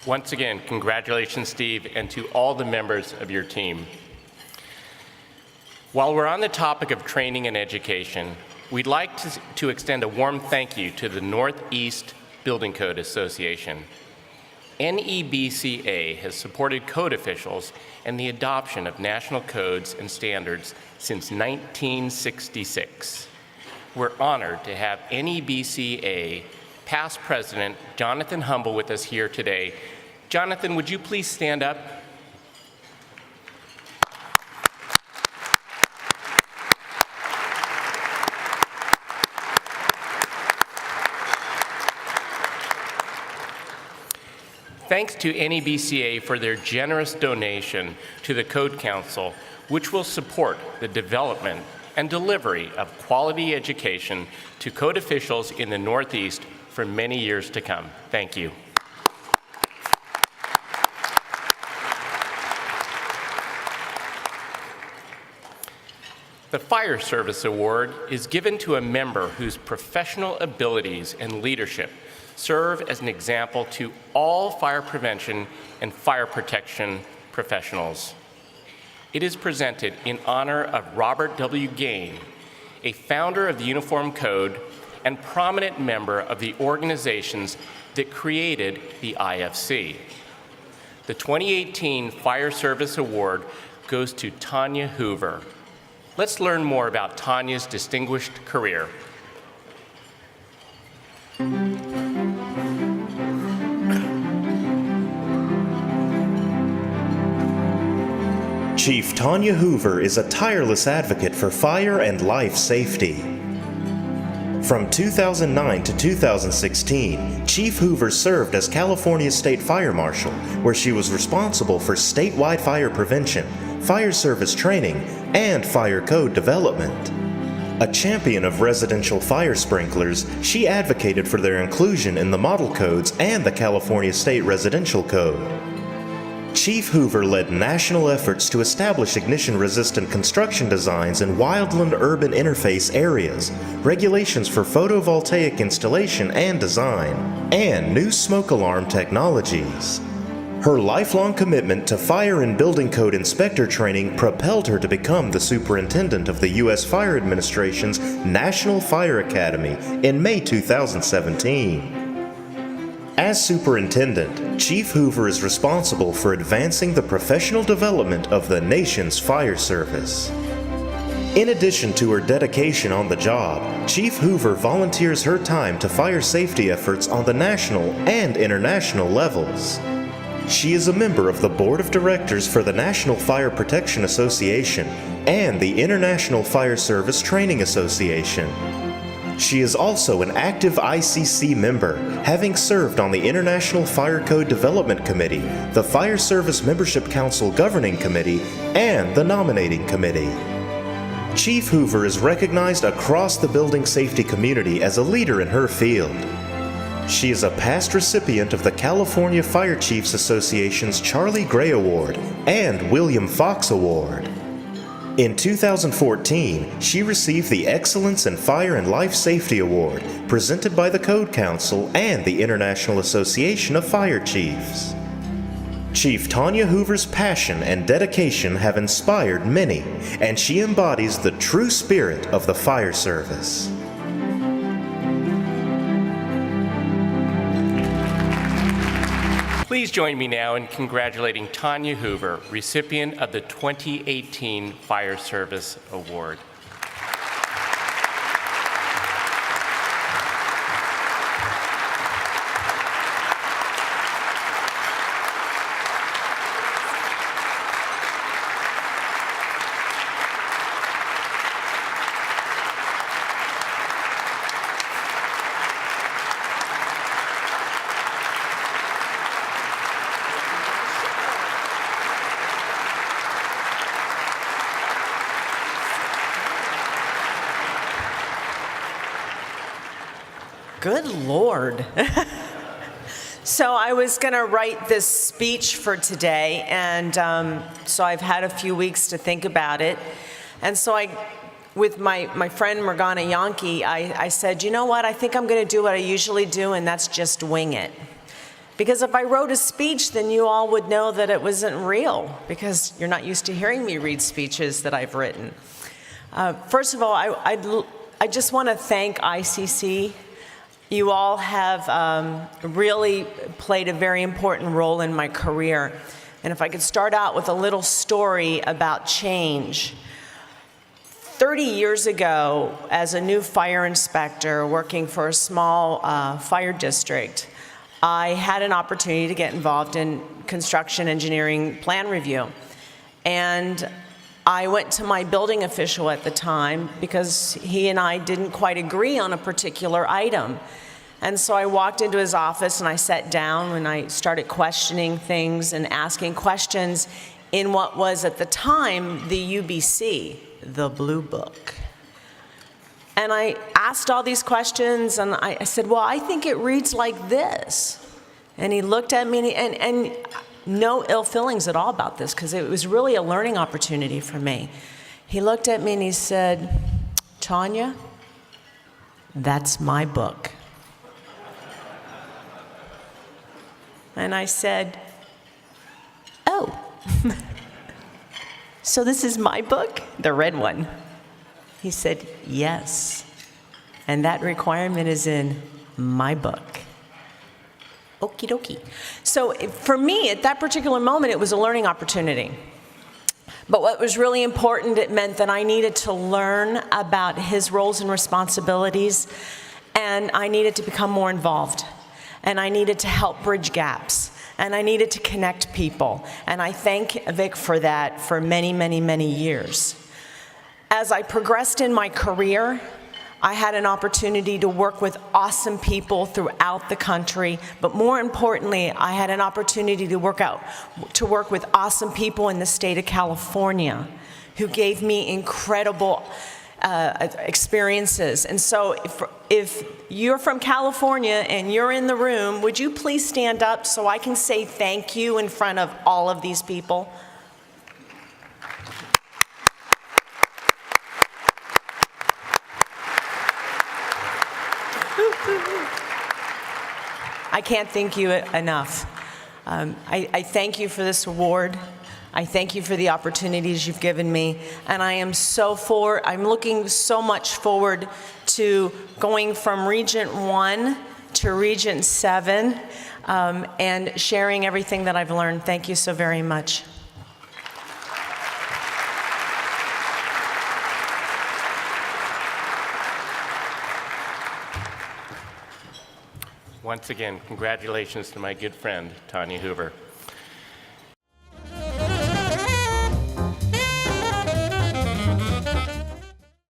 Once again, congratulations, Steve, and to all the members of your team. While we're on the topic of training and education, we'd like to extend a warm thank you to the Northeast Building Code Association. NEBCA has supported code officials and the adoption of national codes and standards since 1966. We're honored to have NEBCA past president Jonathan Humble with us here today. Jonathan, would you please stand up? Thanks to NEBCA for their generous donation to the Code Council, which will support the development and delivery of quality education to code officials in the Northeast for many years to come. Thank you. The Fire Service Award is given to a member whose professional abilities and leadership serve as an example to all fire prevention and fire protection professionals. It is presented in honor of Robert W. Gain, a founder of the Uniform Code and prominent member of the organizations that created the IFC. The 2018 Fire Service Award goes to Tanya Hoover. Let's learn more about Tanya's distinguished career. Chief Tanya Hoover is a tireless advocate for fire and life safety. From 2009 to 2016, Chief Hoover served as California State Fire Marshal, where she was responsible for statewide fire prevention, fire service training, and fire code development. A champion of residential fire sprinklers, she advocated for their inclusion in the model codes and the California State Residential Code. Chief Hoover led national efforts to establish ignition-resistant construction designs in wildland urban interface areas, regulations for photovoltaic installation and design, and new smoke alarm technologies. Her lifelong commitment to fire and building code inspector training propelled her to become the superintendent of the U.S. Fire Administration's National Fire Academy in May 2017. As superintendent, Chief Hoover is responsible for advancing the professional development of the nation's fire service. In addition to her dedication on the job, Chief Hoover volunteers her time to fire safety efforts on the national and international levels. She is a member of the Board of Directors for the National Fire Protection Association and the International Fire Service Training Association. She is also an active ICC member, having served on the International Fire Code Development Committee, the Fire Service Membership Council Governing Committee, and the Nominating Committee. Chief Hoover is recognized across the building safety community as a leader in her field. She is a past recipient of the California Fire Chiefs Association's Charlie Gray Award and William Fox Award. In 2014, she received the Excellence in Fire and Life Safety Award, presented by the Code Council and the International Association of Fire Chiefs. Chief Tanya Hoover's passion and dedication have inspired many, and she embodies the true spirit of the fire service. Please join me now in congratulating Tanya Hoover, recipient of the 2018 Fire Service Award. Good Lord. So I was going to write this speech for today, and so I've had a few weeks to think about it. And so with my friend Morgana Yankee, I said, you know what, I think I'm going to do what I usually do, and that's just wing it. Because if I wrote a speech, then you all would know that it wasn't real, because you're not used to hearing me read speeches that I've written. First of all, I just want to thank ICC. You all have really played a very important role in my career. And if I could start out with a little story about change. 30 years ago, as a new fire inspector working for a small fire district, I had an opportunity to get involved in construction engineering plan review. And I went to my building official at the time because he and I didn't quite agree on a particular item. And so I walked into his office and I sat down and I started questioning things and asking questions in what was at the time the UBC, the Blue Book. And I asked all these questions and I said, well, I think it reads like this. And he looked at me and no ill feelings at all about this, because it was really a learning opportunity for me. He looked at me and he said, Tanya, that's my book. And I said, oh, so this is my book, the red one? He said, yes, and that requirement is in my book. Okie dokie. So for me, at that particular moment, it was a learning opportunity. But what was really important, it meant that I needed to learn about his roles and responsibilities, and I needed to become more involved. And I needed to help bridge gaps, and I needed to connect people. And I thank Vic for that for many, many, many years. As I progressed in my career, I had an opportunity to work with awesome people throughout the country, but more importantly, I had an opportunity to work with awesome people in the state of California who gave me incredible experiences. And so if you're from California and you're in the room, would you please stand up so I can say thank you in front of all of these people? I can't thank you enough. I thank you for this award. I thank you for the opportunities you've given me, and I'm looking so much forward to going from Regent 1 to Regent 7 and sharing everything that I've learned. Thank you so very much. Once again, congratulations to my good friend, Tanya Hoover.